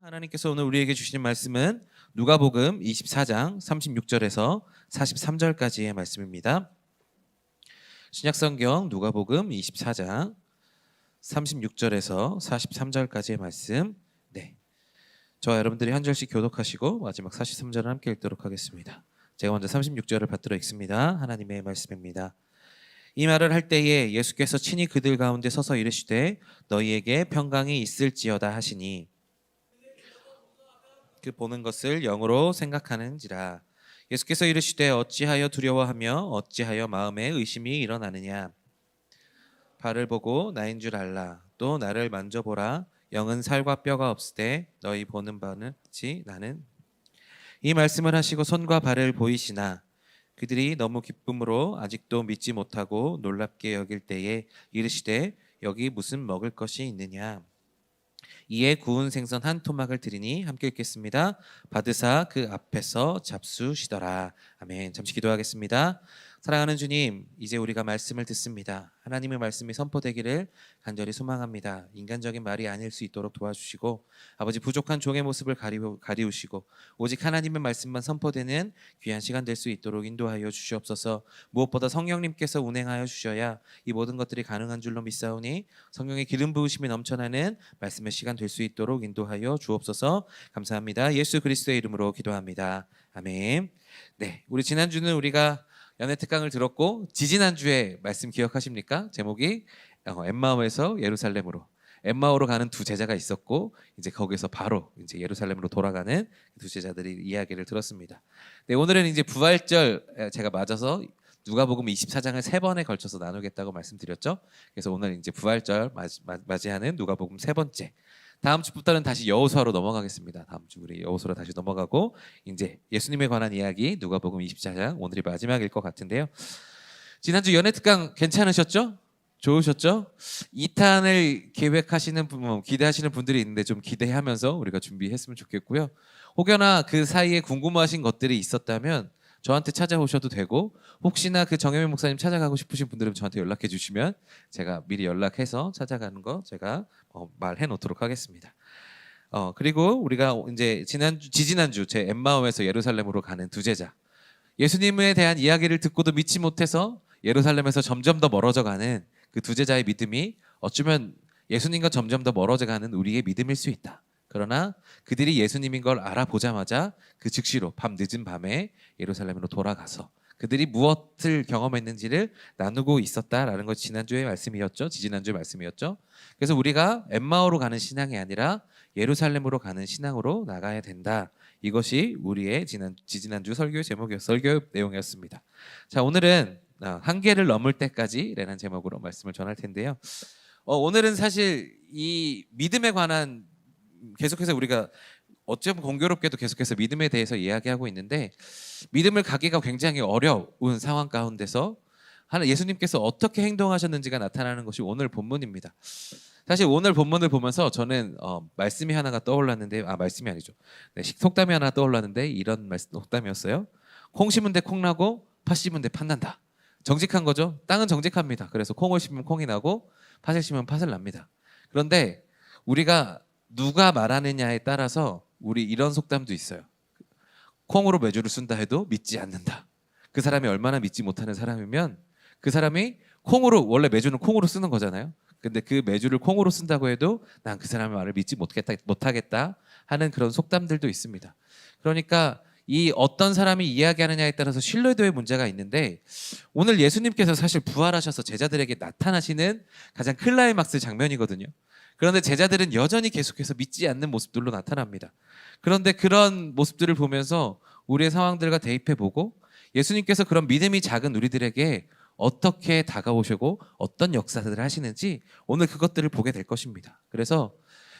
하나님께서 오늘 우리에게 주시는 말씀은 누가복음 24장 36절에서 43절까지의 말씀입니다. 신약성경 누가복음 24장 36절에서 43절까지의 말씀. 저와 여러분들이 한 절씩 교독하시고 마지막 43절을 함께 읽도록 하겠습니다. 제가 먼저 36절을 받들어 읽습니다. 하나님의 말씀입니다. 이 말을 할 때에 예수께서 친히 그들 가운데 서서 이르시되 너희에게 평강이 있을지어다 하시니 그 보는 것을 영으로 생각하는지라. 예수께서 이르시되 어찌하여 두려워하며 어찌하여 마음에 의심이 일어나느냐. 발을 보고 나인 줄 알라. 또 나를 만져보라. 영은 살과 뼈가 없으되 너희 보는 바는지 나는. 이 말씀을 하시고 손과 발을 보이시나 그들이 너무 기쁨으로 아직도 믿지 못하고 놀랍게 여길 때에 이르시되 여기 무슨 먹을 것이 있느냐. 이에 구운 생선 한 토막을 드리니 함께 읽겠습니다. 받으사 그 앞에서 잡수시더라. 아멘. 잠시 기도하겠습니다. 사랑하는 주님, 이제 우리가 말씀을 듣습니다. 하나님의 말씀이 선포되기를 간절히 소망합니다. 인간적인 말이 아닐 수 있도록 도와주시고 아버지 부족한 종의 모습을 가리우시고 오직 하나님의 말씀만 선포되는 귀한 시간 될 수 있도록 인도하여 주시옵소서. 무엇보다 성령님께서 운행하여 주셔야 이 모든 것들이 가능한 줄로 믿사오니 성령의 기름 부으심이 넘쳐나는 말씀의 시간 될 수 있도록 인도하여 주옵소서. 감사합니다. 예수 그리스도의 이름으로 기도합니다. 아멘. 우리 지난주는 우리가 연애 특강을 들었고 지지난주에 말씀 기억하십니까? 제목이 엠마오에서 예루살렘으로. 엠마오로 가는 두 제자가 있었고 이제 거기서 바로 이제 예루살렘으로 돌아가는 두 제자들이 이야기를 들었습니다. 오늘은 이제 부활절 제가 맞아서 누가복음 24장을 3번에 걸쳐서 나누겠다고 말씀드렸죠. 그래서 오늘 이제 부활절 맞이하는 누가복음 3번째. 다음 주부터는 다시 여호수아로 넘어가겠습니다. 다음 주 우리 여호수아로 다시 넘어가고 이제 예수님에 관한 이야기 누가복음 24장 오늘이 마지막일 것 같은데요. 지난주 연애 특강 괜찮으셨죠? 좋으셨죠? 2탄을 계획하시는 분, 기대하시는 분들이 있는데 좀 기대하면서 우리가 준비했으면 좋겠고요. 혹여나 그 사이에 궁금하신 것들이 있었다면 저한테 찾아오셔도 되고 혹시나 그 정혜민 목사님 찾아가고 싶으신 분들은 저한테 연락해 주시면 제가 미리 연락해서 찾아가는 거 제가 말해 놓도록 하겠습니다. 그리고 우리가 이제 지지난주 제 엠마오에서 예루살렘으로 가는 두 제자, 예수님에 대한 이야기를 듣고도 믿지 못해서 예루살렘에서 점점 더 멀어져 가는 그 두 제자의 믿음이 어쩌면 예수님과 점점 더 멀어져 가는 우리의 믿음일 수 있다. 그러나 그들이 예수님인 걸 알아보자마자 그 즉시로 늦은 밤에 예루살렘으로 돌아가서 그들이 무엇을 경험했는지를 나누고 있었다라는 것이 지난주의 말씀이었죠. 지지난주의 말씀이었죠. 그래서 우리가 엠마오로 가는 신앙이 아니라 예루살렘으로 가는 신앙으로 나가야 된다. 이것이 우리의 지지난주 설교의 설교 내용이었습니다. 자, 오늘은 한계를 넘을 때까지라는 제목으로 말씀을 전할 텐데요. 오늘은 사실 이 믿음에 관한 계속해서 우리가 어쩌면 공교롭게도 계속해서 믿음에 대해서 이야기하고 있는데 믿음을 가기가 굉장히 어려운 상황 가운데서 예수님께서 어떻게 행동하셨는지가 나타나는 것이 오늘 본문입니다. 사실 오늘 본문을 보면서 저는 말씀이 하나가 떠올랐는데 말씀이 아니죠. 속담이 하나 떠올랐는데 이런 속담이었어요. 콩 심은 데 콩 나고 팥 심은 데 팥 난다. 정직한 거죠. 땅은 정직합니다. 그래서 콩을 심으면 콩이 나고 팥을 심으면 팥을 납니다. 그런데 우리가 누가 말하느냐에 따라서 우리 이런 속담도 있어요. 콩으로 매주를 쓴다 해도 믿지 않는다. 그 사람이 얼마나 믿지 못하는 사람이면 그 사람이 원래 매주는 콩으로 쓰는 거잖아요. 근데 그 매주를 콩으로 쓴다고 해도 난 그 사람의 말을 믿지 못하겠다 하는 그런 속담들도 있습니다. 그러니까 이 어떤 사람이 이야기하느냐에 따라서 신뢰도의 문제가 있는데 오늘 예수님께서 사실 부활하셔서 제자들에게 나타나시는 가장 클라이막스 장면이거든요. 그런데 제자들은 여전히 계속해서 믿지 않는 모습들로 나타납니다. 그런데 그런 모습들을 보면서 우리의 상황들과 대입해보고 예수님께서 그런 믿음이 작은 우리들에게 어떻게 다가오시고 어떤 역사들을 하시는지 오늘 그것들을 보게 될 것입니다. 그래서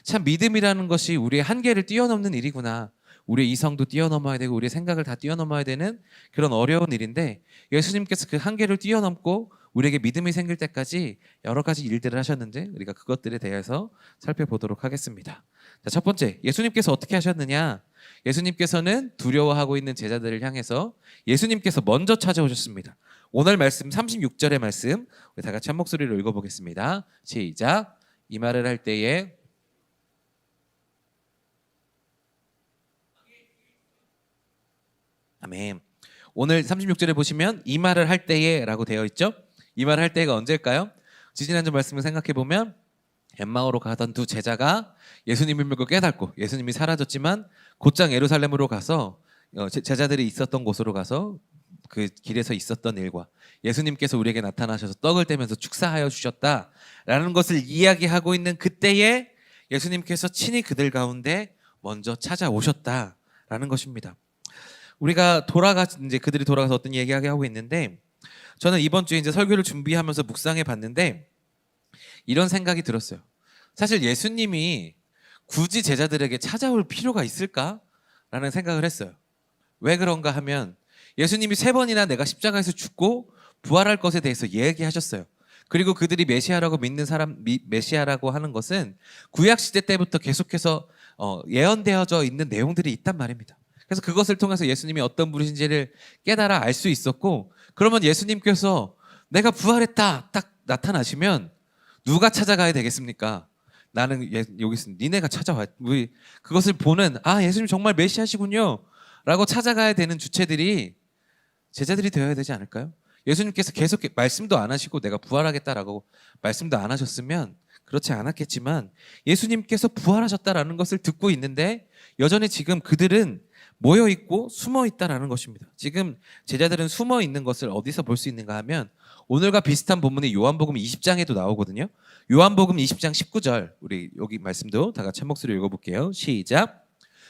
참 믿음이라는 것이 우리의 한계를 뛰어넘는 일이구나. 우리의 이성도 뛰어넘어야 되고 우리의 생각을 다 뛰어넘어야 되는 그런 어려운 일인데 예수님께서 그 한계를 뛰어넘고 우리에게 믿음이 생길 때까지 여러 가지 일들을 하셨는지 우리가 그것들에 대해서 살펴보도록 하겠습니다. 자, 첫 번째, 예수님께서 어떻게 하셨느냐? 예수님께서는 두려워하고 있는 제자들을 향해서 예수님께서 먼저 찾아오셨습니다. 오늘 말씀 36절의 말씀 우리 다 같이 한 목소리로 읽어보겠습니다. 시작. 이 말을 할 때에 아멘. 오늘 36절에 보시면 이 말을 할 때에 라고 되어 있죠. 이 말을 할 때가 언제일까요? 지지난주 말씀을 생각해 보면 엠마오로 가던 두 제자가 예수님을 믿고 깨닫고 예수님이 사라졌지만 곧장 예루살렘으로 가서 제자들이 있었던 곳으로 가서 그 길에서 있었던 일과 예수님께서 우리에게 나타나셔서 떡을 떼면서 축사하여 주셨다라는 것을 이야기하고 있는 그때에 예수님께서 친히 그들 가운데 먼저 찾아오셨다라는 것입니다. 우리가 이제 그들이 돌아가서 어떤 이야기하고 있는데, 저는 이번 주에 이제 설교를 준비하면서 묵상해 봤는데 이런 생각이 들었어요. 사실 예수님이 굳이 제자들에게 찾아올 필요가 있을까라는 생각을 했어요. 왜 그런가 하면 예수님이 3번이나 내가 십자가에서 죽고 부활할 것에 대해서 얘기하셨어요. 그리고 그들이 메시아라고 믿는 메시아라고 하는 것은 구약 시대 때부터 계속해서 예언되어져 있는 내용들이 있단 말입니다. 그래서 그것을 통해서 예수님이 어떤 분이신지를 깨달아 알 수 있었고, 그러면 예수님께서 내가 부활했다 딱 나타나시면 누가 찾아가야 되겠습니까? 나는 여기 있으니 니네가 찾아와. 우리 그것을 보는 예수님 정말 메시아시군요 라고 찾아가야 되는 주체들이 제자들이 되어야 되지 않을까요? 예수님께서 계속 말씀도 안 하시고 내가 부활하겠다라고 말씀도 안 하셨으면 그렇지 않았겠지만, 예수님께서 부활하셨다라는 것을 듣고 있는데 여전히 지금 그들은 모여 있고 숨어 있다라는 것입니다. 지금 제자들은 숨어 있는 것을 어디서 볼 수 있는가 하면 오늘과 비슷한 본문이 요한복음 20장에도 나오거든요. 요한복음 20장 19절, 우리 여기 말씀도 다 같이 한 목소리로 읽어볼게요. 시작.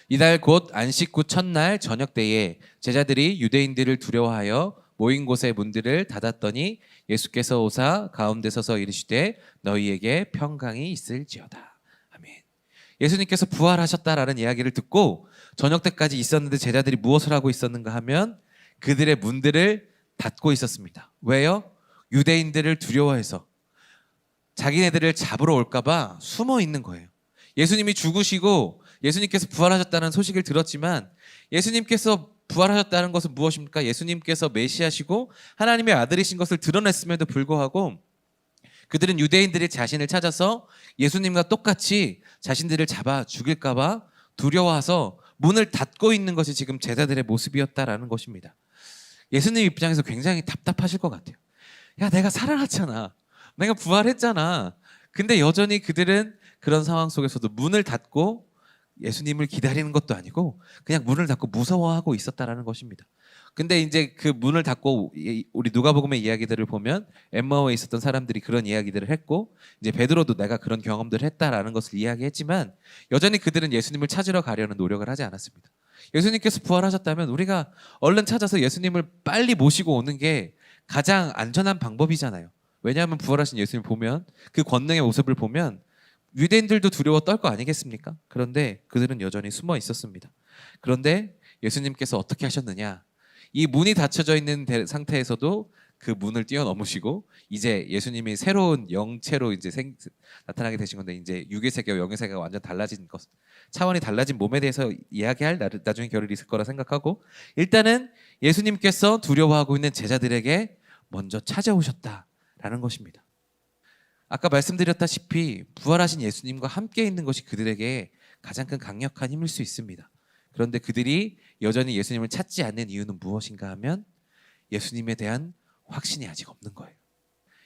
이달 곧 안식 후 첫날 저녁 때에 제자들이 유대인들을 두려워하여 모인 곳의 문들을 닫았더니 예수께서 오사 가운데 서서 이르시되 너희에게 평강이 있을지어다. 아멘. 예수님께서 부활하셨다라는 이야기를 듣고 저녁 때까지 있었는데 제자들이 무엇을 하고 있었는가 하면 그들의 문들을 닫고 있었습니다. 왜요? 유대인들을 두려워해서 자기네들을 잡으러 올까봐 숨어 있는 거예요. 예수님이 죽으시고 예수님께서 부활하셨다는 소식을 들었지만, 예수님께서 부활하셨다는 것은 무엇입니까? 예수님께서 메시아시고 하나님의 아들이신 것을 드러냈음에도 불구하고 그들은 유대인들이 자신을 찾아서 예수님과 똑같이 자신들을 잡아 죽일까봐 두려워해서 문을 닫고 있는 것이 지금 제자들의 모습이었다라는 것입니다. 예수님 입장에서 굉장히 답답하실 것 같아요. 야, 내가 살아났잖아. 내가 부활했잖아. 근데 여전히 그들은 그런 상황 속에서도 문을 닫고 예수님을 기다리는 것도 아니고 그냥 문을 닫고 무서워하고 있었다라는 것입니다. 근데 이제 그 문을 닫고 우리 누가복음의 이야기들을 보면 엠마오에 있었던 사람들이 그런 이야기들을 했고, 이제 베드로도 내가 그런 경험들을 했다라는 것을 이야기했지만 여전히 그들은 예수님을 찾으러 가려는 노력을 하지 않았습니다. 예수님께서 부활하셨다면 우리가 얼른 찾아서 예수님을 빨리 모시고 오는 게 가장 안전한 방법이잖아요. 왜냐하면 부활하신 예수님을 보면, 그 권능의 모습을 보면 유대인들도 두려워 떨 거 아니겠습니까? 그런데 그들은 여전히 숨어 있었습니다. 그런데 예수님께서 어떻게 하셨느냐? 이 문이 닫혀져 있는 상태에서도 그 문을 뛰어넘으시고 이제 예수님이 새로운 영체로 이제 나타나게 되신 건데, 이제 육의 세계와 영의 세계가 완전 달라진 것, 차원이 달라진 몸에 대해서 이야기할 나중에 결을이 있을 거라 생각하고, 일단은 예수님께서 두려워하고 있는 제자들에게 먼저 찾아오셨다라는 것입니다. 아까 말씀드렸다시피 부활하신 예수님과 함께 있는 것이 그들에게 가장 큰 강력한 힘일 수 있습니다. 그런데 그들이 여전히 예수님을 찾지 않는 이유는 무엇인가 하면 예수님에 대한 확신이 아직 없는 거예요.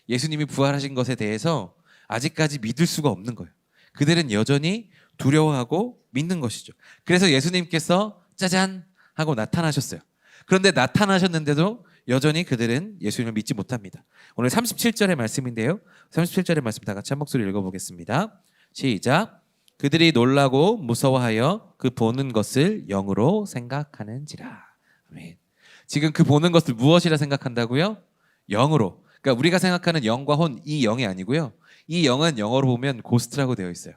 예수님이 부활하신 것에 대해서 아직까지 믿을 수가 없는 거예요. 그들은 여전히 두려워하고 믿는 것이죠. 그래서 예수님께서 짜잔 하고 나타나셨어요. 그런데 나타나셨는데도 여전히 그들은 예수님을 믿지 못합니다. 오늘 37절의 말씀인데요. 37절의 말씀 다 같이 한 목소리 읽어보겠습니다. 시작. 그들이 놀라고 무서워하여 그 보는 것을 영으로 생각하는지라. 아멘. 지금 그 보는 것을 무엇이라 생각한다고요? 영으로. 그러니까 우리가 생각하는 영과 혼, 이 영이 아니고요. 이 영은 영어로 보면 고스트라고 되어 있어요.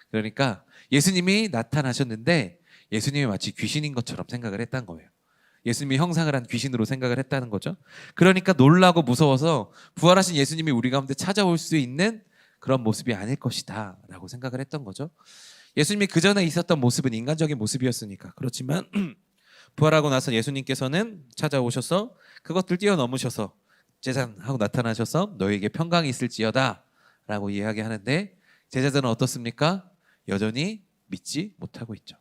그러니까 예수님이 나타나셨는데 예수님이 마치 귀신인 것처럼 생각을 했다는 거예요. 예수님이 형상을 한 귀신으로 생각을 했다는 거죠. 그러니까 놀라고 무서워서 부활하신 예수님이 우리 가운데 찾아올 수 있는 그런 모습이 아닐 것이다 라고 생각을 했던 거죠. 예수님이 그 전에 있었던 모습은 인간적인 모습이었으니까. 그렇지만 부활하고 나서 예수님께서는 찾아오셔서 그것들 뛰어넘으셔서 제자하고 나타나셔서 너희에게 평강이 있을지어다 라고 이야기하는데, 제자들은 어떻습니까? 여전히 믿지 못하고 있죠.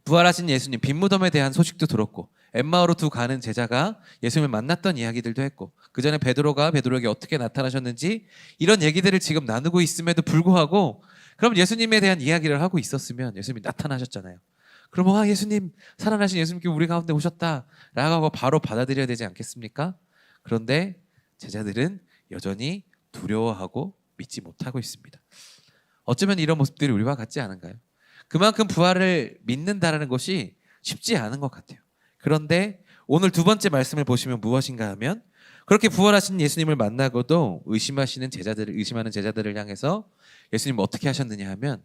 부활하신 예수님, 빈무덤에 대한 소식도 들었고 엠마오로 두 가는 제자가 예수님을 만났던 이야기들도 했고, 그 전에 베드로가 베드로에게 어떻게 나타나셨는지 이런 얘기들을 지금 나누고 있음에도 불구하고, 그럼 예수님에 대한 이야기를 하고 있었으면 예수님이 나타나셨잖아요. 그럼 예수님, 살아나신 예수님께 우리 가운데 오셨다라고 하고 바로 받아들여야 되지 않겠습니까? 그런데 제자들은 여전히 두려워하고 믿지 못하고 있습니다. 어쩌면 이런 모습들이 우리와 같지 않은가요? 그만큼 부활을 믿는다라는 것이 쉽지 않은 것 같아요. 그런데 오늘 두 번째 말씀을 보시면 무엇인가 하면, 그렇게 부활하신 예수님을 만나고도 의심하는 제자들을 향해서 예수님 어떻게 하셨느냐 하면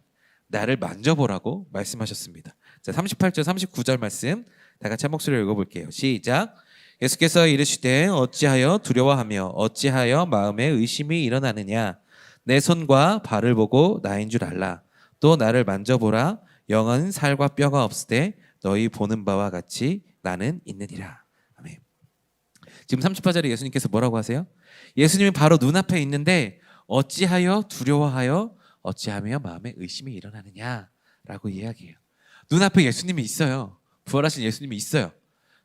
나를 만져보라고 말씀하셨습니다. 자, 38절 39절 말씀 다 같이 한 목소리로 읽어볼게요. 시작. 예수께서 이르시되 어찌하여 두려워하며 어찌하여 마음에 의심이 일어나느냐. 내 손과 발을 보고 나인 줄 알라. 또 나를 만져보라. 영은 살과 뼈가 없으되 너희 보는 바와 같이 나는 있느니라. 아멘. 지금 38절에 예수님께서 뭐라고 하세요? 예수님이 바로 눈앞에 있는데 어찌하여 두려워하여 어찌하며 마음에 의심이 일어나느냐라고 이야기해요. 눈앞에 예수님이 있어요. 부활하신 예수님이 있어요.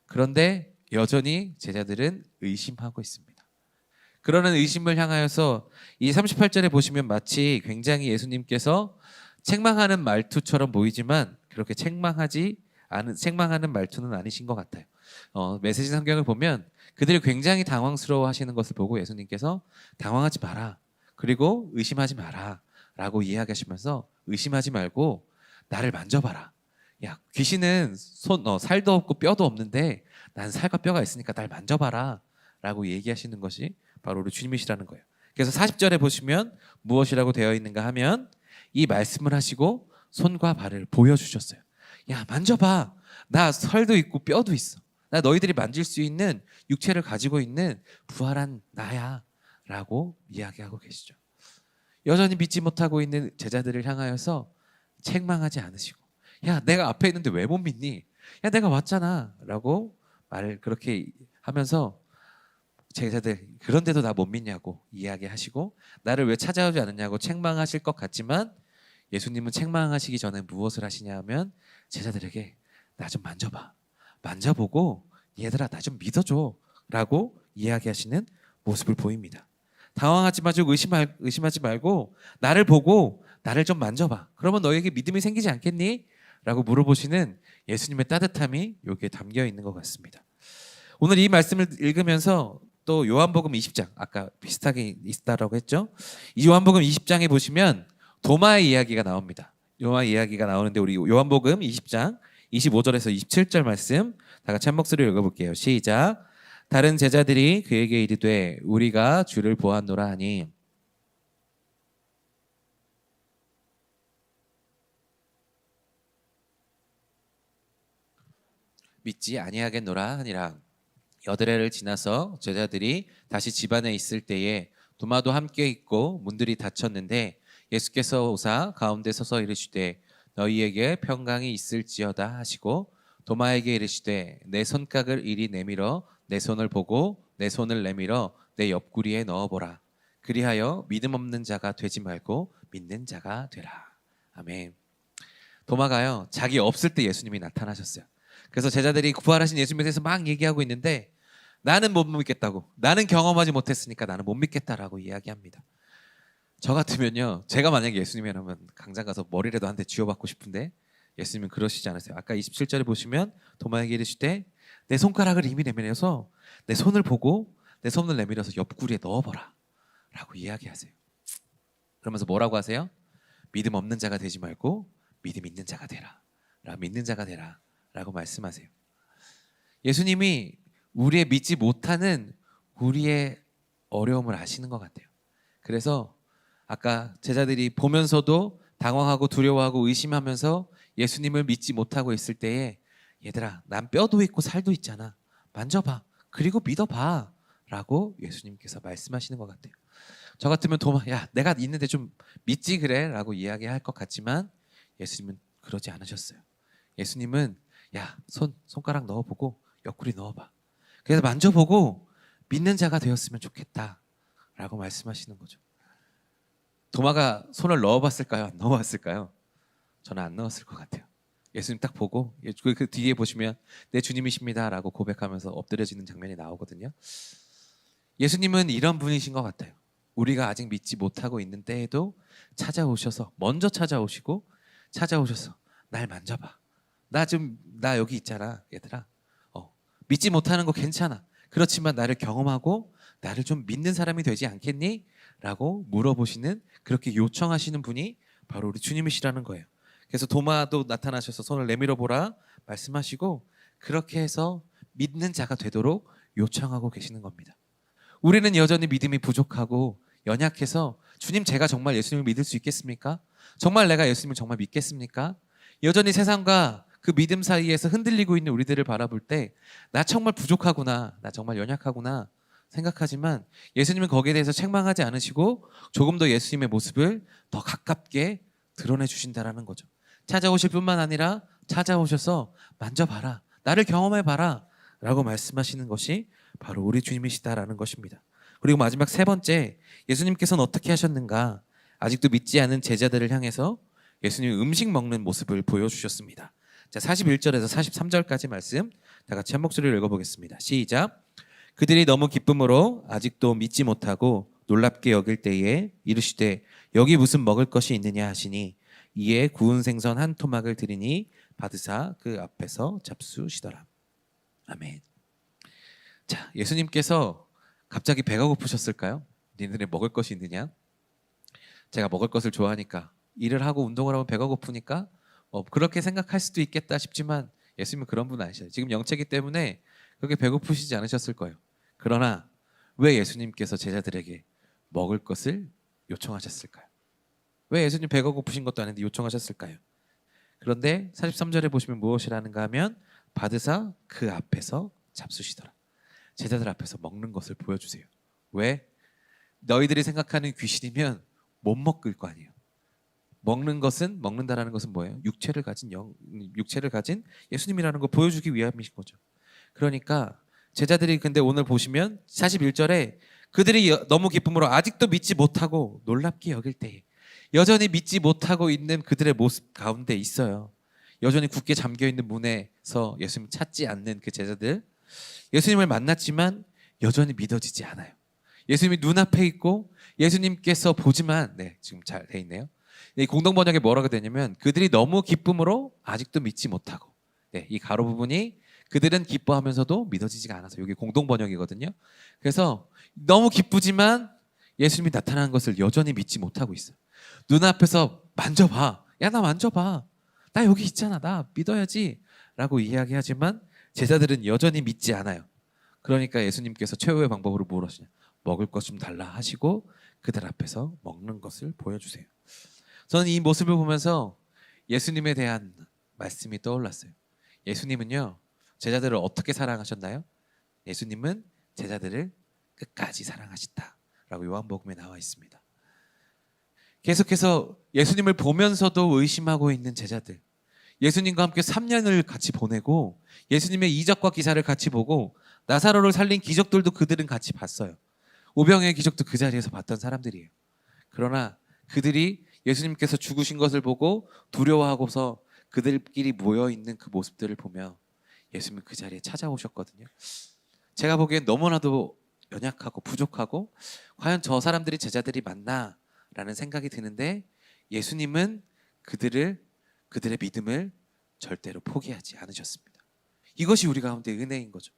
그런데 여전히 제자들은 의심하고 있습니다. 그러는 의심을 향하여서 이 38절에 보시면 마치 굉장히 예수님께서 책망하는 말투처럼 보이지만 그렇게 책망하는 말투는 아니신 것 같아요. 메시지 성경을 보면 그들이 굉장히 당황스러워 하시는 것을 보고 예수님께서 당황하지 마라. 그리고 의심하지 마라. 라고 이야기하시면서 의심하지 말고 나를 만져봐라. 야, 귀신은 살도 없고 뼈도 없는데 난 살과 뼈가 있으니까 날 만져봐라. 라고 얘기하시는 것이 바로 우리 주님이시라는 거예요. 그래서 40절에 보시면 무엇이라고 되어 있는가 하면 이 말씀을 하시고 손과 발을 보여주셨어요. 야, 만져봐. 나 살도 있고 뼈도 있어. 나 너희들이 만질 수 있는 육체를 가지고 있는 부활한 나야. 라고 이야기하고 계시죠. 여전히 믿지 못하고 있는 제자들을 향하여서 책망하지 않으시고, 야, 내가 앞에 있는데 왜 못 믿니? 야, 내가 왔잖아. 라고 말을 그렇게 하면서 제자들, 그런데도 나 못 믿냐고 이야기하시고 나를 왜 찾아오지 않느냐고 책망하실 것 같지만 예수님은 책망하시기 전에 무엇을 하시냐 하면 제자들에게 나 좀 만져봐. 만져보고 얘들아 나 좀 믿어줘. 라고 이야기하시는 모습을 보입니다. 당황하지 마시고 의심하지 말고 나를 보고 나를 좀 만져봐. 그러면 너에게 믿음이 생기지 않겠니? 라고 물어보시는 예수님의 따뜻함이 여기에 담겨 있는 것 같습니다. 오늘 이 말씀을 읽으면서 또 요한복음 20장, 아까 비슷하게 있다라고 했죠. 이 요한복음 20장에 보시면 도마의 이야기가 나옵니다. 도마의 이야기가 나오는데 우리 요한복음 20장 25절에서 27절 말씀 다 같이 한 목소리로 읽어볼게요. 시작. 다른 제자들이 그에게 이르되 우리가 주를 보았노라 하니 믿지 아니하겠노라 하니라. 여드레를 지나서 제자들이 다시 집안에 있을 때에 도마도 함께 있고 문들이 닫혔는데 예수께서 오사 가운데 서서 이르시되 너희에게 평강이 있을지어다 하시고 도마에게 이르시되 내 손각을 이리 내밀어 내 손을 보고 내 손을 내밀어 내 옆구리에 넣어보라. 그리하여 믿음 없는 자가 되지 말고 믿는 자가 되라. 아멘. 도마가요 자기 없을 때 예수님이 나타나셨어요. 그래서 제자들이 부활하신 예수님에 대해서 막 얘기하고 있는데 나는 못 믿겠다고, 나는 경험하지 못했으니까 나는 못 믿겠다라고 이야기합니다. 저 같으면요, 제가 만약에 예수님이라면 강장 가서 머리라도 한 대 쥐어받고 싶은데 예수님은 그러시지 않으세요. 아까 27절에 보시면 도마에게 이르시되 내 손가락을 이미 내밀어서 내 손을 보고 내 손을 내밀어서 옆구리에 넣어보라 라고 이야기하세요. 그러면서 뭐라고 하세요? 믿음 없는 자가 되지 말고 믿음 있는 자가 되라. 믿는 자가 되라 라고 말씀하세요. 예수님이 우리의 믿지 못하는 우리의 어려움을 아시는 것 같아요. 그래서 아까 제자들이 보면서도 당황하고 두려워하고 의심하면서 예수님을 믿지 못하고 있을 때에 얘들아 난 뼈도 있고 살도 있잖아. 만져봐. 그리고 믿어봐. 라고 예수님께서 말씀하시는 것 같아요. 저 같으면 야 내가 있는데 좀 믿지 그래 라고 이야기할 것 같지만 예수님은 그러지 않으셨어요. 예수님은 야 손가락 넣어보고 옆구리 넣어봐. 그래서 만져보고 믿는 자가 되었으면 좋겠다 라고 말씀하시는 거죠. 도마가 손을 넣어봤을까요? 안 넣어봤을까요? 저는 안 넣었을 것 같아요. 예수님 딱 보고 그 뒤에 보시면 내 주님이십니다라고 고백하면서 엎드려지는 장면이 나오거든요. 예수님은 이런 분이신 것 같아요. 우리가 아직 믿지 못하고 있는 때에도 찾아오셔서 먼저 찾아오셔서 날 만져봐. 나 여기 있잖아, 얘들아. 믿지 못하는 거 괜찮아. 그렇지만 나를 경험하고 나를 좀 믿는 사람이 되지 않겠니? 라고 물어보시는, 그렇게 요청하시는 분이 바로 우리 주님이시라는 거예요. 그래서 도마도 나타나셔서 손을 내밀어 보라 말씀하시고, 그렇게 해서 믿는 자가 되도록 요청하고 계시는 겁니다. 우리는 여전히 믿음이 부족하고 연약해서 주님, 제가 정말 예수님을 믿을 수 있겠습니까? 정말 내가 예수님을 정말 믿겠습니까? 여전히 세상과 그 믿음 사이에서 흔들리고 있는 우리들을 바라볼 때 나 정말 부족하구나, 나 정말 연약하구나 생각하지만 예수님은 거기에 대해서 책망하지 않으시고 조금 더 예수님의 모습을 더 가깝게 드러내 주신다라는 거죠. 찾아오실 뿐만 아니라 찾아오셔서 만져봐라, 나를 경험해봐라 라고 말씀하시는 것이 바로 우리 주님이시다라는 것입니다. 그리고 마지막 세 번째, 예수님께서는 어떻게 하셨는가? 아직도 믿지 않은 제자들을 향해서 예수님이 음식 먹는 모습을 보여주셨습니다. 자, 41절에서 43절까지 말씀 다 같이 한 목소리로 읽어보겠습니다. 시작. 그들이 너무 기쁨으로 아직도 믿지 못하고 놀랍게 여길 때에 이르시되 여기 무슨 먹을 것이 있느냐 하시니 이에 구운 생선 한 토막을 드리니 받으사 그 앞에서 잡수시더라. 아멘. 자, 예수님께서 갑자기 배가 고프셨을까요? 니네들이 먹을 것이 있느냐? 제가 먹을 것을 좋아하니까, 일을 하고 운동을 하면 배가 고프니까 그렇게 생각할 수도 있겠다 싶지만 예수님은 그런 분 아니셔요. 지금 영체기 때문에 그렇게 배고프시지 않으셨을 거예요. 그러나 왜 예수님께서 제자들에게 먹을 것을 요청하셨을까요? 왜 예수님 배가 고프신 것도 아닌데 요청하셨을까요? 그런데 43절에 보시면 무엇이라는가 하면 받으사 그 앞에서 잡수시더라. 제자들 앞에서 먹는 것을 보여주세요. 왜? 너희들이 생각하는 귀신이면 못 먹을 거 아니에요. 먹는다라는 것은 뭐예요? 육체를 가진 예수님이라는 걸 보여주기 위함이신 거죠. 그러니까 제자들이, 근데 오늘 보시면 41절에 그들이 너무 기쁨으로 아직도 믿지 못하고 놀랍게 여길 때에, 여전히 믿지 못하고 있는 그들의 모습 가운데 있어요. 여전히 굳게 잠겨있는 문에서 예수님 찾지 않는 그 제자들, 예수님을 만났지만 여전히 믿어지지 않아요. 예수님이 눈앞에 있고 예수님께서 보지만, 지금 잘 돼 있네요. 이 공동 번역에 뭐라고 되냐면 그들이 너무 기쁨으로 아직도 믿지 못하고, 이 가로 부분이 그들은 기뻐하면서도 믿어지지가 않아서, 여기 공동 번역이거든요. 그래서 너무 기쁘지만 예수님이 나타난 것을 여전히 믿지 못하고 있어요. 눈앞에서 만져봐, 야 나 만져봐, 나 여기 있잖아, 나 믿어야지 라고 이야기하지만 제자들은 여전히 믿지 않아요. 그러니까 예수님께서 최후의 방법으로 뭘 하시냐, 먹을 것 좀 달라 하시고 그들 앞에서 먹는 것을 보여주세요. 저는 이 모습을 보면서 예수님에 대한 말씀이 떠올랐어요. 예수님은요, 제자들을 어떻게 사랑하셨나요? 예수님은 제자들을 끝까지 사랑하셨다라고 요한복음에 나와 있습니다. 계속해서 예수님을 보면서도 의심하고 있는 제자들, 예수님과 함께 3년을 같이 보내고 예수님의 이적과 기사를 같이 보고 나사로를 살린 기적들도 그들은 같이 봤어요. 오병이의 기적도 그 자리에서 봤던 사람들이에요. 그러나 그들이 예수님께서 죽으신 것을 보고 두려워하고서 그들끼리 모여있는 그 모습들을 보며 예수님은 그 자리에 찾아오셨거든요. 제가 보기엔 너무나도 연약하고 부족하고 과연 저 사람들이 제자들이 맞나? 라는 생각이 드는데 예수님은 그들의 믿음을 절대로 포기하지 않으셨습니다. 이것이 우리 가운데 은혜인 거죠.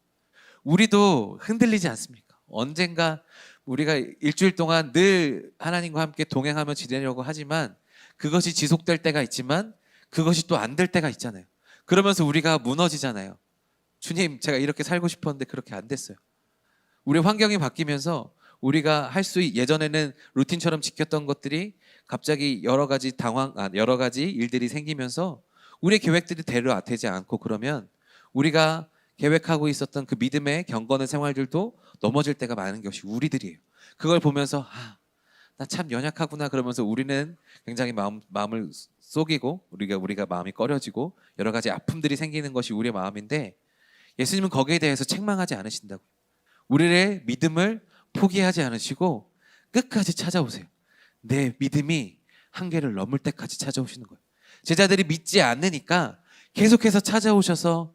우리도 흔들리지 않습니까? 언젠가 우리가 일주일 동안 늘 하나님과 함께 동행하며 지내려고 하지만 그것이 지속될 때가 있지만 그것이 또 안 될 때가 있잖아요. 그러면서 우리가 무너지잖아요. 주님, 제가 이렇게 살고 싶었는데 그렇게 안 됐어요. 우리 환경이 바뀌면서 우리가 예전에는 루틴처럼 지켰던 것들이 갑자기 여러 가지 일들이 생기면서 우리의 계획들이 대로 되지 않고, 그러면 우리가 계획하고 있었던 그 믿음의 경건의 생활들도 넘어질 때가 많은 것이 우리들이에요. 그걸 보면서 나 참 연약하구나 그러면서 우리는 굉장히 마음을 속이고 우리가 마음이 꺼려지고 여러 가지 아픔들이 생기는 것이 우리의 마음인데 예수님은 거기에 대해서 책망하지 않으신다고. 우리의 믿음을 포기하지 않으시고 끝까지 찾아오세요. 내 믿음이 한계를 넘을 때까지 찾아오시는 거예요. 제자들이 믿지 않으니까 계속해서 찾아오셔서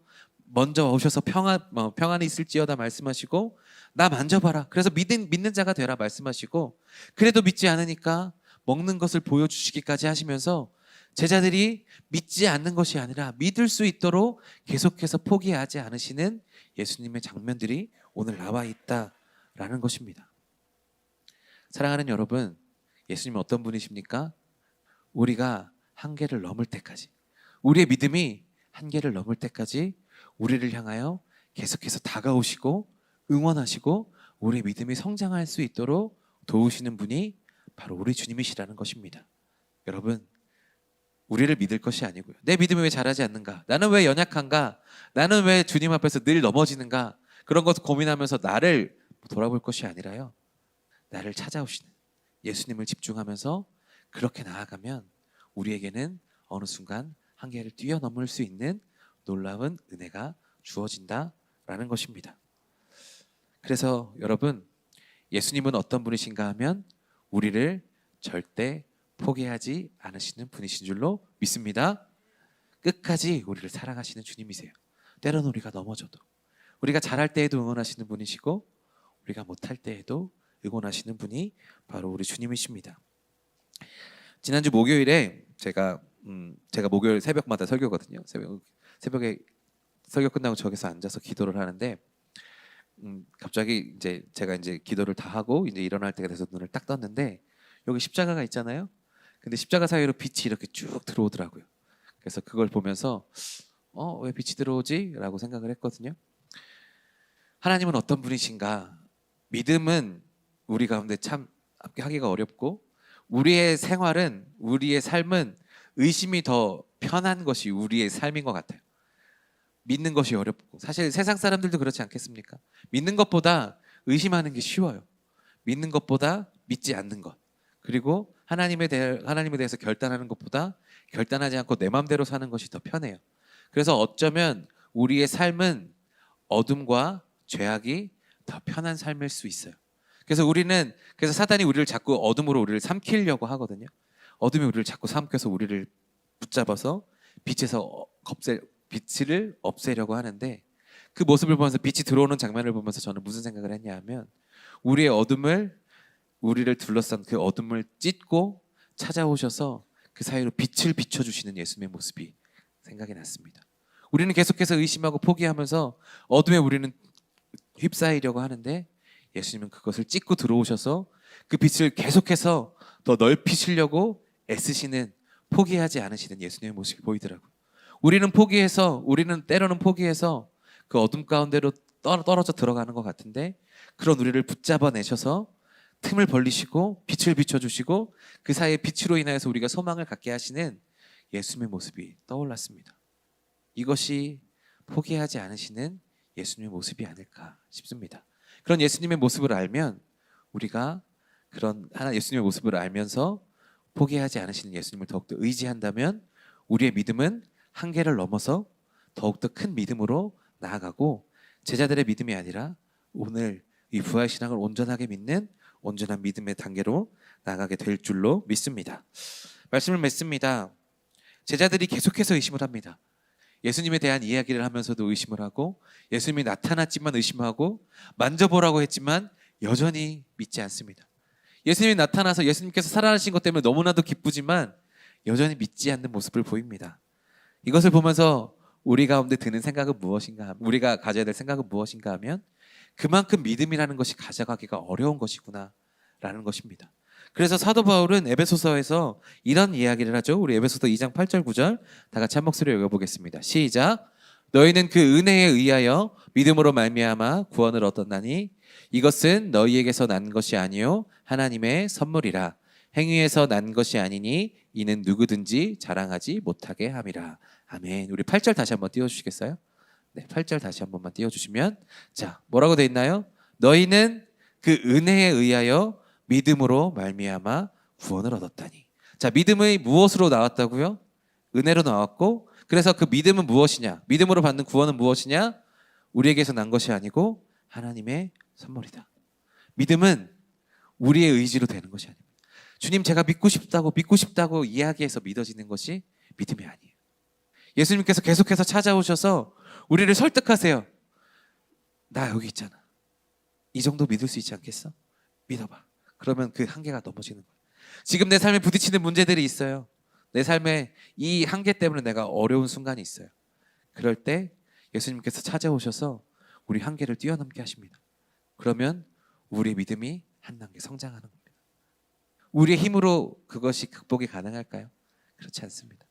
먼저 오셔서 평안이 있을지어다 말씀하시고 나 만져봐라. 그래서 믿는 자가 되라 말씀하시고 그래도 믿지 않으니까 먹는 것을 보여주시기까지 하시면서 제자들이 믿지 않는 것이 아니라 믿을 수 있도록 계속해서 포기하지 않으시는 예수님의 장면들이 오늘 나와 있다라는 것입니다. 사랑하는 여러분, 예수님은 어떤 분이십니까? 우리가 한계를 넘을 때까지, 우리의 믿음이 한계를 넘을 때까지 우리를 향하여 계속해서 다가오시고 응원하시고 우리의 믿음이 성장할 수 있도록 도우시는 분이 바로 우리 주님이시라는 것입니다. 여러분, 우리를 믿을 것이 아니고요. 내 믿음이 왜 자라지 않는가? 나는 왜 연약한가? 나는 왜 주님 앞에서 늘 넘어지는가? 그런 것을 고민하면서 나를 돌아볼 것이 아니라요. 나를 찾아오시는 예수님을 집중하면서 그렇게 나아가면 우리에게는 어느 순간 한계를 뛰어넘을 수 있는 놀라운 은혜가 주어진다라는 것입니다. 그래서 여러분, 예수님은 어떤 분이신가 하면 우리를 절대 포기하지 않으시는 분이신 줄로 믿습니다. 끝까지 우리를 사랑하시는 주님이세요. 때로는 우리가 넘어져도, 우리가 잘할 때에도 응원하시는 분이시고 우리가 못할 때에도 응원하시는 분이 바로 우리 주님이십니다. 지난주 목요일에 제가 목요일 새벽마다 설교거든요. 새벽에 설교 끝나고 저기서 앉아서 기도를 하는데 갑자기 제가 기도를 다 하고 일어날 때가 돼서 눈을 딱 떴는데 여기 십자가가 있잖아요. 근데 십자가 사이로 빛이 이렇게 쭉 들어오더라고요. 그래서 그걸 보면서 왜 빛이 들어오지? 라고 생각을 했거든요. 하나님은 어떤 분이신가? 믿음은 우리 가운데 참 하기가 어렵고 우리의 생활은, 우리의 삶은 의심이 더 편한 것이 우리의 삶인 것 같아요. 믿는 것이 어렵고, 사실 세상 사람들도 그렇지 않겠습니까? 믿는 것보다 의심하는 게 쉬워요. 믿는 것보다 믿지 않는 것, 그리고 하나님에 대해서 결단하는 것보다 결단하지 않고 내 마음대로 사는 것이 더 편해요. 그래서 어쩌면 우리의 삶은 어둠과 죄악이 더 편한 삶일 수 있어요. 그래서 사단이 우리를 자꾸 어둠으로 우리를 삼키려고 하거든요. 어둠이 우리를 자꾸 삼켜서 우리를 붙잡아서 빛을 없애려고 하는데, 그 모습을 보면서, 빛이 들어오는 장면을 보면서 저는 무슨 생각을 했냐 하면 우리를 둘러싼 그 어둠을 찢고 찾아오셔서 그 사이로 빛을 비춰주시는 예수님의 모습이 생각이 났습니다. 우리는 계속해서 의심하고 포기하면서 어둠에 우리는 휩싸이려고 하는데 예수님은 그것을 찢고 들어오셔서 그 빛을 계속해서 더 넓히시려고 애쓰시는, 포기하지 않으시는 예수님의 모습이 보이더라고요. 우리는 때로는 포기해서 그 어둠 가운데로 떨어져 들어가는 것 같은데, 그런 우리를 붙잡아내셔서 틈을 벌리시고 빛을 비춰주시고 그 사이에 빛으로 인하여서 우리가 소망을 갖게 하시는 예수님의 모습이 떠올랐습니다. 이것이 포기하지 않으시는 예수님의 모습이 아닐까 싶습니다. 그런 예수님의 모습을 알면 우리가 예수님의 모습을 알면서 포기하지 않으시는 예수님을 더욱더 의지한다면 우리의 믿음은 한계를 넘어서 더욱더 큰 믿음으로 나아가고, 제자들의 믿음이 아니라 오늘 이 부활신앙을 온전하게 믿는 온전한 믿음의 단계로 나아가게 될 줄로 믿습니다. 말씀을 맺습니다. 제자들이 계속해서 의심을 합니다. 예수님에 대한 이야기를 하면서도 의심을 하고, 예수님이 나타났지만 의심하고, 만져보라고 했지만 여전히 믿지 않습니다. 예수님이 나타나서 예수님께서 살아나신 것 때문에 너무나도 기쁘지만 여전히 믿지 않는 모습을 보입니다. 이것을 보면서 우리 가운데 드는 생각은 무엇인가, 우리가 가져야 될 생각은 무엇인가 하면 그만큼 믿음이라는 것이 가져가기가 어려운 것이구나 라는 것입니다. 그래서 사도 바울은 에베소서에서 이런 이야기를 하죠. 우리 에베소서 2장 8절 9절 다 같이 한 목소리로 읽어보겠습니다. 시작. 너희는 그 은혜에 의하여 믿음으로 말미암아 구원을 얻었나니 이것은 너희에게서 난 것이 아니요 하나님의 선물이라. 행위에서 난 것이 아니니 이는 누구든지 자랑하지 못하게 함이라. 아멘. 우리 8절 다시 한번 띄워주시겠어요? 네, 8절 다시 한 번만 띄워주시면, 자, 뭐라고 돼 있나요? 너희는 그 은혜에 의하여 믿음으로 말미암아 구원을 얻었다니. 자, 믿음의 무엇으로 나왔다고요? 은혜로 나왔고, 그래서 그 믿음은 무엇이냐? 믿음으로 받는 구원은 무엇이냐? 우리에게서 난 것이 아니고 하나님의 선물이다. 믿음은 우리의 의지로 되는 것이 아닙니다. 주님, 제가 믿고 싶다고 이야기해서 믿어지는 것이 믿음이 아니에요. 예수님께서 계속해서 찾아오셔서 우리를 설득하세요. 나 여기 있잖아. 이 정도 믿을 수 있지 않겠어? 믿어봐. 그러면 그 한계가 넘어지는 거예요. 지금 내 삶에 부딪히는 문제들이 있어요. 내 삶에 이 한계 때문에 내가 어려운 순간이 있어요. 그럴 때 예수님께서 찾아오셔서 우리 한계를 뛰어넘게 하십니다. 그러면 우리의 믿음이 한 단계 성장하는 겁니다. 우리의 힘으로 그것이 극복이 가능할까요? 그렇지 않습니다.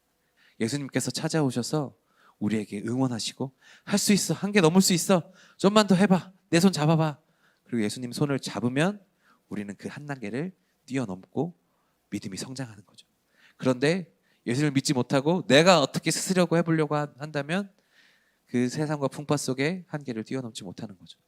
예수님께서 찾아오셔서 우리에게 응원하시고 할 수 있어. 한계 넘을 수 있어. 좀만 더 해봐. 내 손 잡아봐. 그리고 예수님 손을 잡으면 우리는 그 한 단계를 뛰어넘고 믿음이 성장하는 거죠. 그런데 예수님을 믿지 못하고 내가 어떻게 스스려고 해보려고 한다면 그 세상과 풍파 속에 한계를 뛰어넘지 못하는 거죠.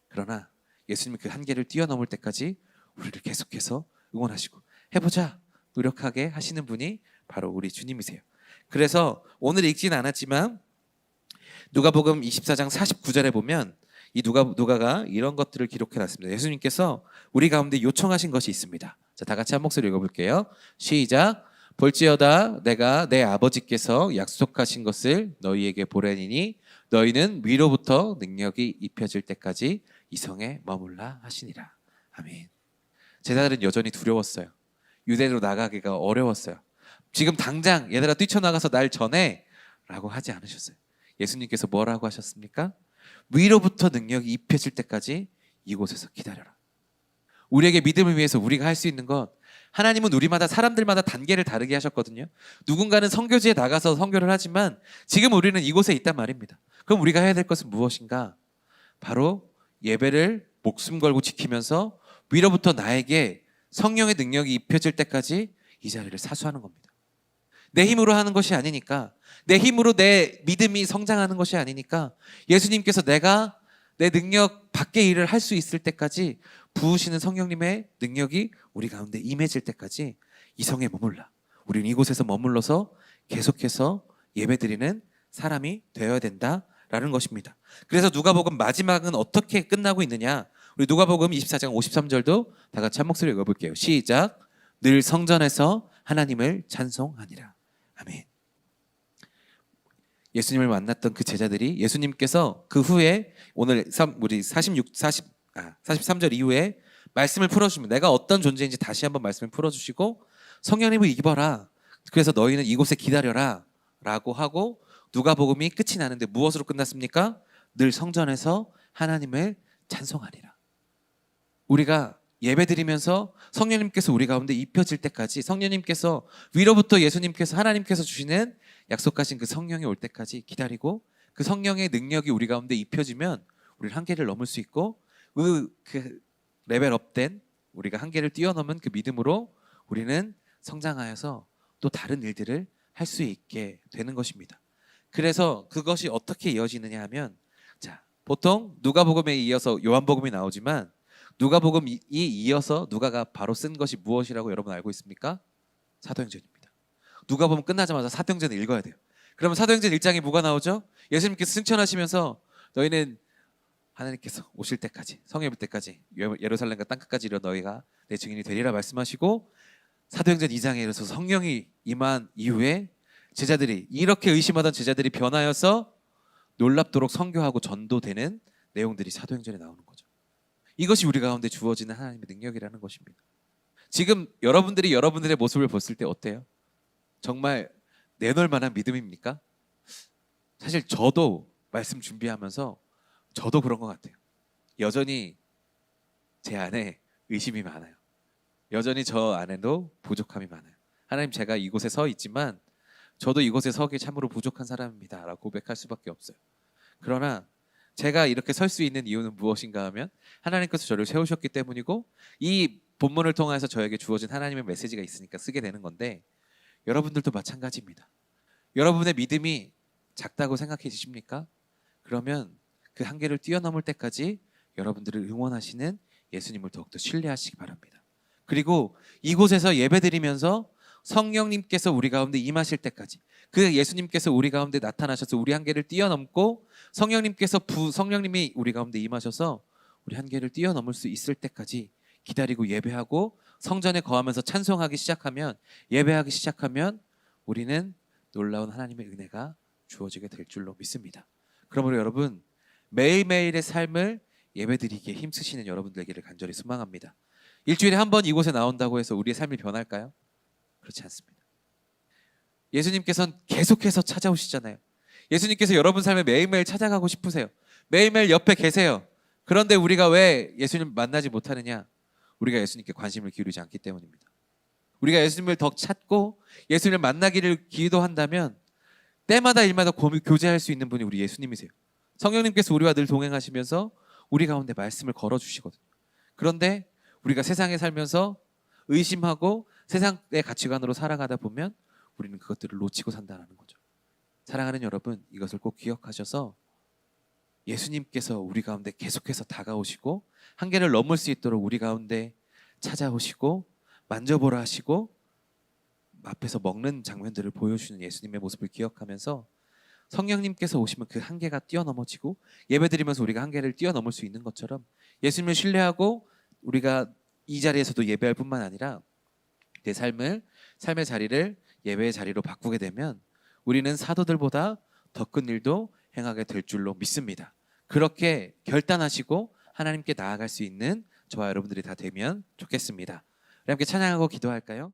그러나 예수님이 그 한계를 뛰어넘을 때까지 우리를 계속해서 응원하시고 해보자 노력하게 하시는 분이 바로 우리 주님이세요. 그래서 오늘 읽지는 않았지만 누가복음 24장 49절에 보면 이 누가가 이런 것들을 기록해 놨습니다. 예수님께서 우리 가운데 요청하신 것이 있습니다. 자, 다 같이 한 목소리 읽어볼게요. 시작. 볼지어다 내가 내 아버지께서 약속하신 것을 너희에게 보내니니 너희는 위로부터 능력이 입혀질 때까지 이 성에 머물라 하시니라. 아멘. 제자들은 여전히 두려웠어요. 유대로 나가기가 어려웠어요. 지금 당장 얘들아 뛰쳐나가서 날 전해 라고 하지 않으셨어요. 예수님께서 뭐라고 하셨습니까? 위로부터 능력이 입혀질 때까지 이곳에서 기다려라. 우리에게 믿음을 위해서 우리가 할 수 있는 것, 하나님은 우리마다 사람들마다 단계를 다르게 하셨거든요. 누군가는 선교지에 나가서 선교를 하지만 지금 우리는 이곳에 있단 말입니다. 그럼 우리가 해야 될 것은 무엇인가? 바로 예배를 목숨 걸고 지키면서 위로부터 나에게 성령의 능력이 입혀질 때까지 이 자리를 사수하는 겁니다. 내 힘으로 하는 것이 아니니까, 내 힘으로 내 믿음이 성장하는 것이 아니니까 예수님께서 내가 내 능력 밖의 일을 할 수 있을 때까지 부으시는 성령님의 능력이 우리 가운데 임해질 때까지 이 성에 머물라. 우리는 이곳에서 머물러서 계속해서 예배드리는 사람이 되어야 된다라는 것입니다. 그래서 누가복음 마지막은 어떻게 끝나고 있느냐? 우리 누가복음 24장 53절도 다 같이 한 목소리 읽어볼게요. 시작. 늘 성전에서 하나님을 찬송하니라. 아멘. 예수님을 만났던 그 제자들이 예수님께서 그 후에 오늘 우리 43절 이후에 말씀을 풀어주시면 내가 어떤 존재인지 다시 한번 말씀을 풀어주시고 성령님을 입어라. 그래서 너희는 이곳에 기다려라 라고 하고 누가복음이 끝이 나는데 무엇으로 끝났습니까? 늘 성전에서 하나님을 찬송하리라. 우리가 예배드리면서 성령님께서 우리 가운데 입혀질 때까지 성령님께서 위로부터 예수님께서 하나님께서 주시는 약속하신 그 성령이 올 때까지 기다리고 그 성령의 능력이 우리 가운데 입혀지면 우리는 한계를 넘을 수 있고 그 레벨업된 우리가 한계를 뛰어넘은 그 믿음으로 우리는 성장하여서 또 다른 일들을 할 수 있게 되는 것입니다. 그래서 그것이 어떻게 이어지느냐 하면 자, 보통 누가복음에 이어서 요한복음이 나오지만 누가복음이 이어서 누가가 바로 쓴 것이 무엇이라고 여러분 알고 있습니까? 사도행전입니다. 누가복음 끝나자마자 사도행전을 읽어야 돼요. 그러면 사도행전 1장에 뭐가 나오죠? 예수님께서 승천하시면서 너희는 하나님께서 오실 때까지 성령 입을 때까지 예루살렘과 땅끝까지 이르러 너희가 내 증인이 되리라 말씀하시고 사도행전 2장에 이르러서 성령이 임한 이후에 제자들이 이렇게 의심하던 제자들이 변하여서 놀랍도록 선교하고 전도되는 내용들이 사도행전에 나오는 거죠. 이것이 우리 가운데 주어지는 하나님의 능력이라는 것입니다. 지금 여러분들이 여러분들의 모습을 봤을 때 어때요? 정말 내놓을 만한 믿음입니까? 사실 저도 말씀 준비하면서 저도 그런 것 같아요. 여전히 제 안에 의심이 많아요. 여전히 저 안에도 부족함이 많아요. 하나님, 제가 이곳에 서 있지만 저도 이곳에 서기 참으로 부족한 사람입니다 라고 고백할 수밖에 없어요. 그러나 제가 이렇게 설 수 있는 이유는 무엇인가 하면 하나님께서 저를 세우셨기 때문이고 이 본문을 통해서 저에게 주어진 하나님의 메시지가 있으니까 쓰게 되는 건데 여러분들도 마찬가지입니다. 여러분의 믿음이 작다고 생각해지십니까? 그러면 그 한계를 뛰어넘을 때까지 여러분들을 응원하시는 예수님을 더욱더 신뢰하시기 바랍니다. 그리고 이곳에서 예배드리면서 성령님께서 우리 가운데 임하실 때까지 그 예수님께서 우리 가운데 나타나셔서 우리 한계를 뛰어넘고 성령님이 우리 가운데 임하셔서 우리 한계를 뛰어넘을 수 있을 때까지 기다리고 예배하고 성전에 거하면서 찬송하기 시작하면 예배하기 시작하면 우리는 놀라운 하나님의 은혜가 주어지게 될 줄로 믿습니다. 그러므로 여러분 매일매일의 삶을 예배드리기에 힘쓰시는 여러분 되기를 간절히 소망합니다. 일주일에 한 번 이곳에 나온다고 해서 우리의 삶이 변할까요? 그렇지 않습니다. 예수님께서는 계속해서 찾아오시잖아요. 예수님께서 여러분 삶에 매일매일 찾아가고 싶으세요. 매일매일 옆에 계세요. 그런데 우리가 왜 예수님 만나지 못하느냐? 우리가 예수님께 관심을 기울이지 않기 때문입니다. 우리가 예수님을 더 찾고 예수님을 만나기를 기도한다면 때마다 일마다 교제할 수 있는 분이 우리 예수님이세요. 성령님께서 우리와 늘 동행하시면서 우리 가운데 말씀을 걸어주시거든요. 그런데 우리가 세상에 살면서 의심하고 세상의 가치관으로 살아가다 보면 우리는 그것들을 놓치고 산다는 거죠. 사랑하는 여러분, 이것을 꼭 기억하셔서 예수님께서 우리 가운데 계속해서 다가오시고 한계를 넘을 수 있도록 우리 가운데 찾아오시고 만져보라 하시고 앞에서 먹는 장면들을 보여주시는 예수님의 모습을 기억하면서 성령님께서 오시면 그 한계가 뛰어넘어지고 예배드리면서 우리가 한계를 뛰어넘을 수 있는 것처럼 예수님을 신뢰하고 우리가 이 자리에서도 예배할 뿐만 아니라 내 삶의 자리를 예배의 자리로 바꾸게 되면 우리는 사도들보다 더 큰 일도 행하게 될 줄로 믿습니다. 그렇게 결단하시고 하나님께 나아갈 수 있는 저와 여러분들이 다 되면 좋겠습니다. 우리 함께 찬양하고 기도할까요?